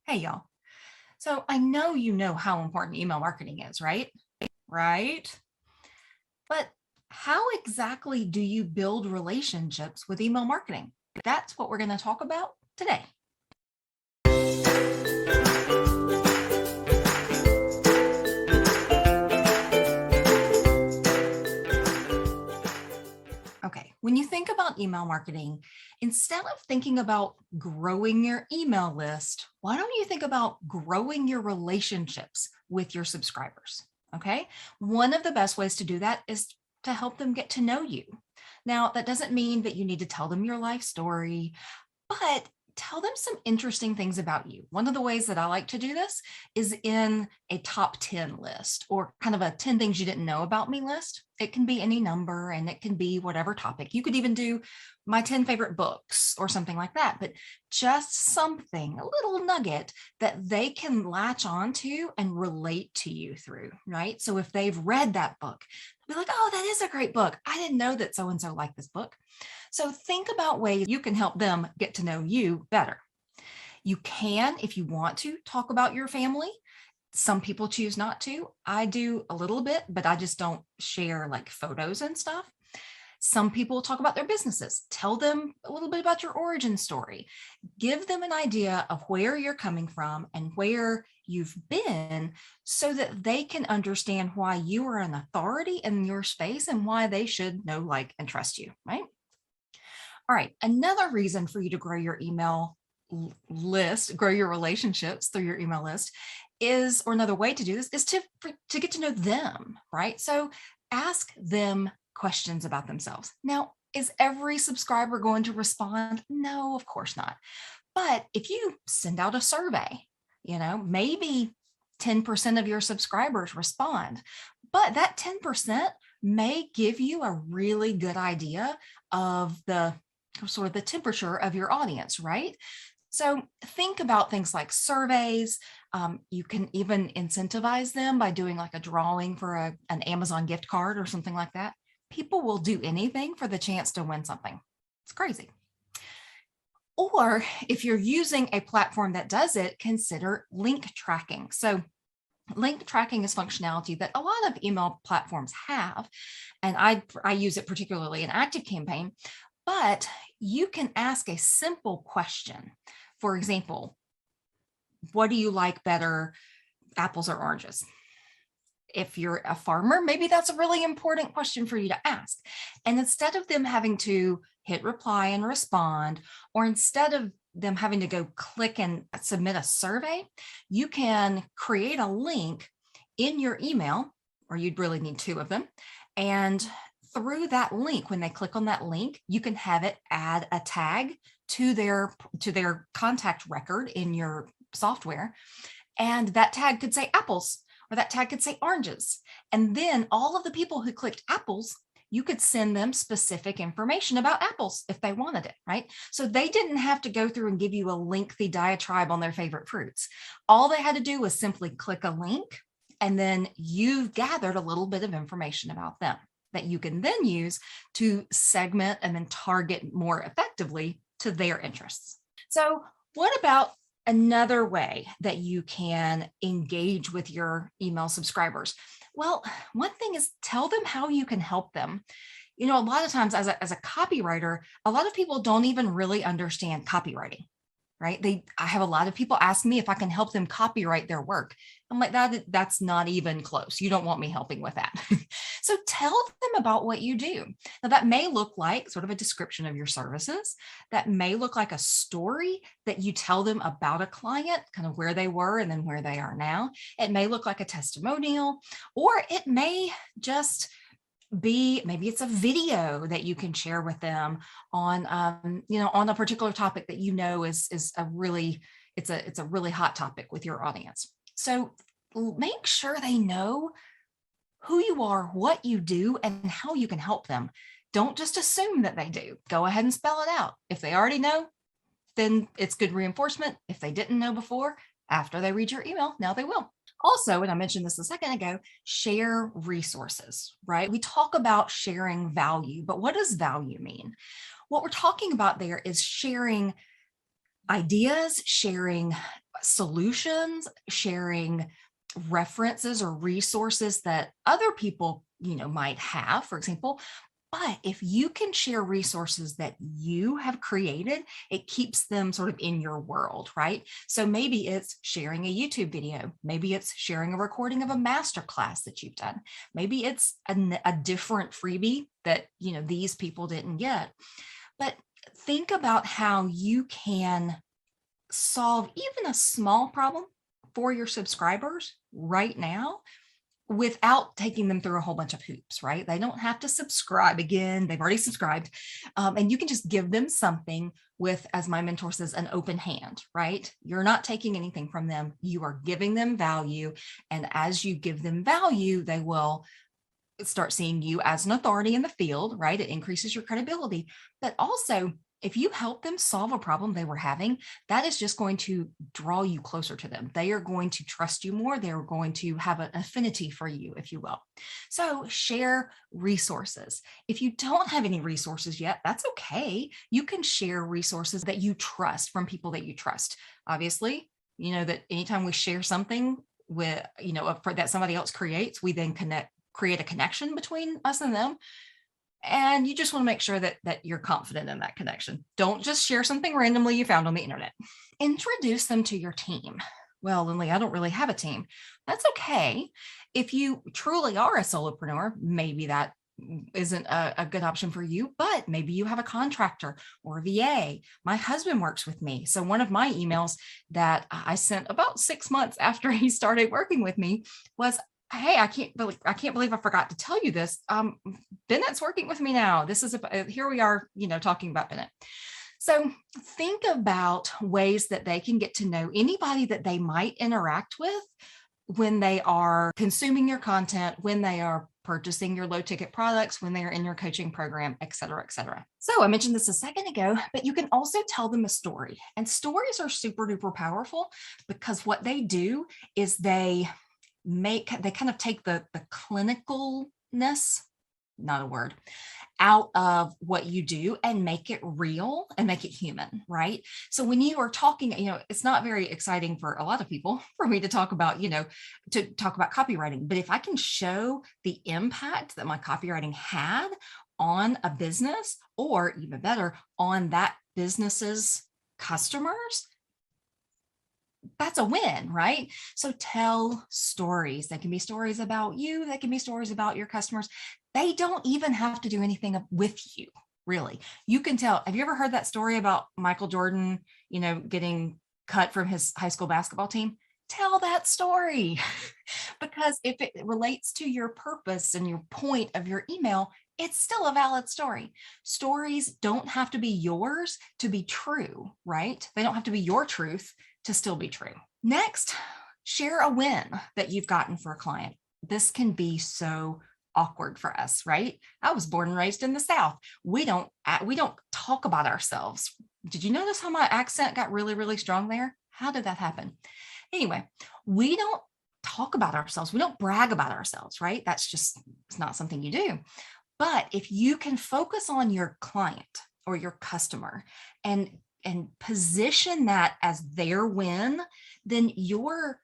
Hey, y'all. So I know you know how important email marketing is, right? Right. But how exactly do you build relationships with email marketing? That's what we're going to talk about today. Okay, when you think about email marketing, instead of thinking about growing your email list, why don't you think about growing your relationships with your subscribers? Okay, one of the best ways to do that is to help them get to know you. Now, that doesn't mean that you need to tell them your life story, but tell them some interesting things about you. One of the ways that I like to do this is in a top 10 list or kind of a 10 things you didn't know about me list. It can be any number and it can be whatever topic. You could even do my 10 favorite books or something like that, but just something, a little nugget that they can latch onto and relate to you through, right? So if they've read that book, they'll be like, oh, that is a great book. I didn't know that so and so liked this book. So think about ways you can help them get to know you better. You can, if you want to, talk about your family. Some people choose not to. I do a little bit, but I just don't share like photos and stuff. Some people talk about their businesses. Tell them a little bit about your origin story. Give them an idea of where you're coming from and where you've been so that they can understand why you are an authority in your space and why they should know, like, and trust you, right? All right, another reason for you to grow your email list, grow your relationships through your email list is, or another way to do this is to get to know them, right? So ask them questions about themselves. Now, is every subscriber going to respond? No, of course not. But if you send out a survey, maybe 10% of your subscribers respond, but that 10% may give you a really good idea of the sort of the temperature of your audience, right? So think about things like surveys. You can even incentivize them by doing like a drawing for an Amazon gift card or something like that. People will do anything for the chance to win something. It's crazy. Or if you're using a platform that does it, consider link tracking. So link tracking is functionality that a lot of email platforms have, and I use it particularly in ActiveCampaign, but you can ask a simple question. For example, what do you like better, apples or oranges? If you're a farmer, maybe that's a really important question for you to ask. And instead of them having to hit reply and respond, or instead of them having to go click and submit a survey, you can create a link in your email, or you'd really need two of them. And through that link, when they click on that link, you can have it add a tag to their contact record in your software. And that tag could say apples, or that tag could say oranges. And then all of the people who clicked apples, you could send them specific information about apples if they wanted it, right? So they didn't have to go through and give you a lengthy diatribe on their favorite fruits. All they had to do was simply click a link, and then you've gathered a little bit of information about them that you can then use to segment and then target more effectively to their interests. So what about another way that you can engage with your email subscribers? Well, one thing is tell them how you can help them. A lot of times as a copywriter, a lot of people don't even really understand copywriting, right? I have a lot of people ask me if I can help them copyright their work. I'm like, that's not even close. You don't want me helping with that. So tell them about what you do. Now that may look like sort of a description of your services. That may look like a story that you tell them about a client, kind of where they were and then where they are now. It may look like a testimonial, or it may just be, maybe it's a video that you can share with them on on a particular topic that is a really, it's a really hot topic with your audience. So make sure they know who you are, what you do, and how you can help them. Don't just assume that they do. Go ahead and spell it out. If they already know, then it's good reinforcement. If they didn't know before, after they read your email, now they will. Also, and I mentioned this a second ago, share resources, right? We talk about sharing value, but what does value mean? What we're talking about there is sharing ideas, sharing solutions, sharing references or resources that other people, might have, for example. But if you can share resources that you have created, it keeps them sort of in your world, right? So maybe it's sharing a YouTube video. Maybe it's sharing a recording of a masterclass that you've done. Maybe it's a different freebie that, these people didn't get. But think about how you can solve even a small problem for your subscribers right now without taking them through a whole bunch of hoops, right? They don't have to subscribe again. They've already subscribed. And you can just give them something with, as my mentor says, an open hand, right? You're not taking anything from them. You are giving them value. And as you give them value, they will start seeing you as an authority in the field, right? It increases your credibility. But also, if you help them solve a problem they were having, that is just going to draw you closer to them. They are going to trust you more. They're going to have an affinity for you, if you will. So share resources. If you don't have any resources yet, that's okay. You can share resources that you trust from people that you trust. Obviously, that anytime we share something with, that somebody else creates, we then create a connection between us and them. And you just want to make sure that you're confident in that connection. Don't just share something randomly you found on the internet. Introduce them to your team. Well, Lindley, I don't really have a team. That's okay. If you truly are a solopreneur, maybe that isn't a good option for you, but maybe you have a contractor or a VA. My husband works with me. So one of my emails that I sent about 6 months after he started working with me was, hey, I can't believe I forgot to tell you this. Bennett's working with me now. Here we are, talking about Bennett. So think about ways that they can get to know anybody that they might interact with when they are consuming your content, when they are purchasing your low ticket products, when they are in your coaching program, et cetera, et cetera. So I mentioned this a second ago, but you can also tell them a story. And stories are super duper powerful because what they do is they kind of take the clinicalness, not a word, out of what you do and make it real and make it human, right? So when you are talking, it's not very exciting for a lot of people for me to talk about, copywriting. But if I can show the impact that my copywriting had on a business, or even better, on that business's customers, that's a win, right? So tell stories. They can be stories about you. They can be stories about your customers. They don't even have to do anything with you, really. You can tell. Have you ever heard that story about Michael Jordan, getting cut from his high school basketball team? Tell that story because if it relates to your purpose and your point of your email, it's still a valid story. Stories don't have to be yours to be true, right? They don't have to be your truth to still be true. Next, share a win that you've gotten for a client. This can be so awkward for us, right? I was born and raised in the South. We don't talk about ourselves. Did you notice how my accent got really, really strong there? How did that happen? Anyway, we don't talk about ourselves. We don't brag about ourselves, right? It's not something you do. But if you can focus on your client or your customer and position that as their win, then your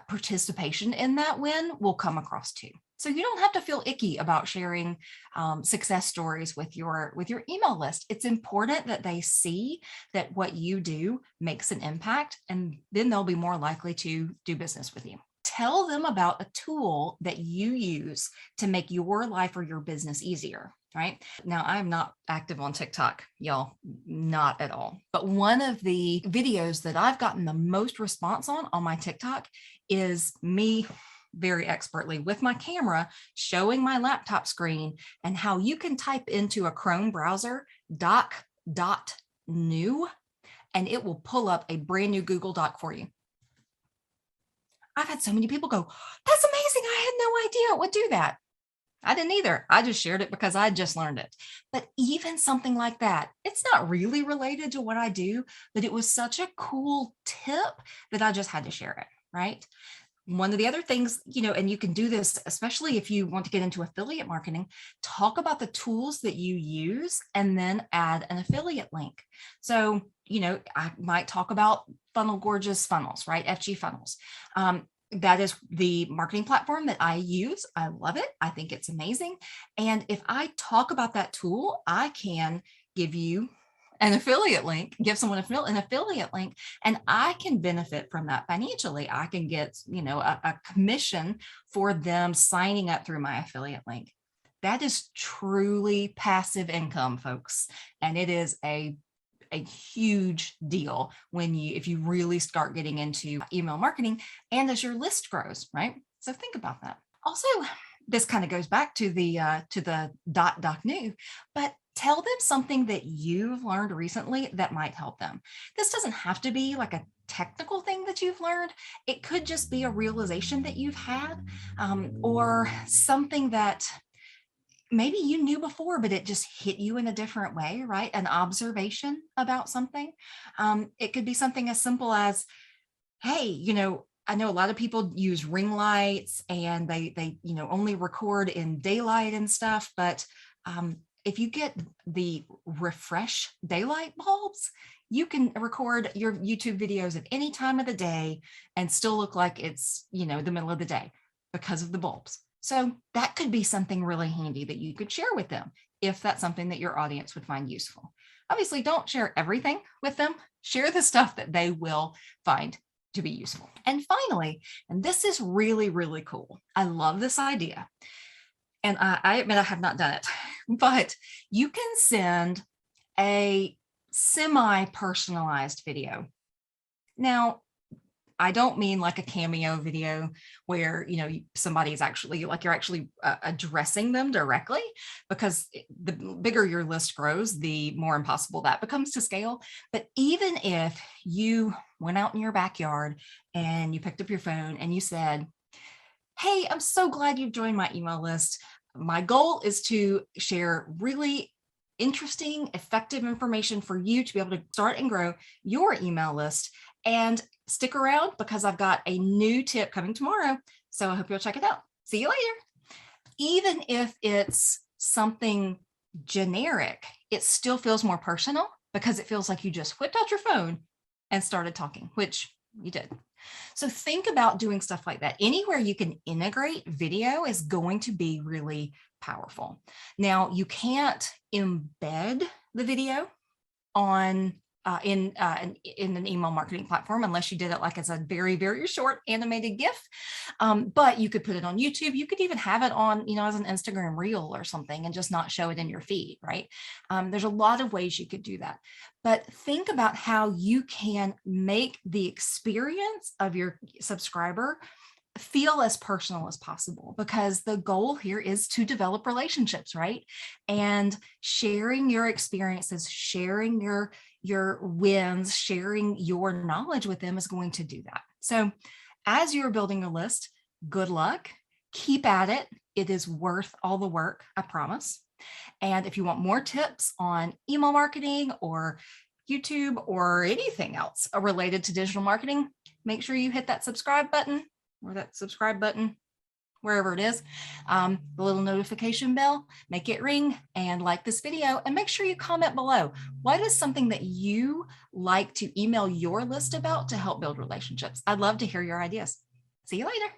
participation in that win will come across too. So you don't have to feel icky about sharing success stories with your email list. It's important that they see that what you do makes an impact, and then they'll be more likely to do business with you. Tell them about a tool that you use to make your life or your business easier. Right now, I'm not active on TikTok, y'all, not at all. But one of the videos that I've gotten the most response on my TikTok is me very expertly with my camera showing my laptop screen and how you can type into a Chrome browser doc.new and it will pull up a brand new Google Doc for you. I've had so many people go, that's amazing. I had no idea it would do that. I didn't either. I just shared it because I just learned it. But even something like that, it's not really related to what I do, but it was such a cool tip that I just had to share it, right? One of the other things, and you can do this, especially if you want to get into affiliate marketing, talk about the tools that you use and then add an affiliate link. So I might talk about Funnel Gorgeous Funnels, right? FG Funnels. That is the marketing platform that I use. I love it. I think it's amazing. And if I talk about that tool, I can give you an affiliate link, give someone an affiliate link, and I can benefit from that financially. I can get, a commission for them signing up through my affiliate link. That is truly passive income, folks. And it is a huge deal if you really start getting into email marketing and as your list grows, right? So think about that. Also, this kind of goes back to the .new, but tell them something that you've learned recently that might help them. This doesn't have to be like a technical thing that you've learned. It could just be a realization that you've had, or something that maybe you knew before, but it just hit you in a different way, right? An observation about something. It could be something as simple as, hey, I know a lot of people use ring lights and they only record in daylight and stuff, but if you get the refresh daylight bulbs, you can record your YouTube videos at any time of the day and still look like it's, the middle of the day because of the bulbs. So that could be something really handy that you could share with them if that's something that your audience would find useful. Obviously, don't share everything with them. Share the stuff that they will find to be useful. And finally, and this is really, really cool. I love this idea. And I admit I have not done it, but you can send a semi-personalized video. Now, I don't mean like a cameo video where, somebody's actually like you're actually addressing them directly, because the bigger your list grows, the more impossible that becomes to scale. But even if you went out in your backyard and you picked up your phone and you said, hey, I'm so glad you've joined my email list. My goal is to share really interesting, effective information for you to be able to start and grow your email list. And stick around because I've got a new tip coming tomorrow. So I hope you'll check it out. See you later. Even if it's something generic, it still feels more personal because it feels like you just whipped out your phone and started talking, which you did. So think about doing stuff like that. Anywhere you can integrate video is going to be really powerful. Now, you can't embed the video on in an email marketing platform unless you did it like as a very, very short animated GIF. But you could put it on YouTube. You could even have it on, as an Instagram reel or something and just not show it in your feed, right? There's a lot of ways you could do that. But think about how you can make the experience of your subscriber feel as personal as possible, because the goal here is to develop relationships, right? And sharing your experiences, sharing your wins, sharing your knowledge with them is going to do that. So as you're building a list, good luck, keep at it. It is worth all the work, I promise. And if you want more tips on email marketing or YouTube or anything else related to digital marketing, make sure you hit that subscribe button, or that subscribe button, wherever it is, the little notification bell, make it ring, and like this video, and make sure you comment below. What is something that you like to email your list about to help build relationships? I'd love to hear your ideas. See you later.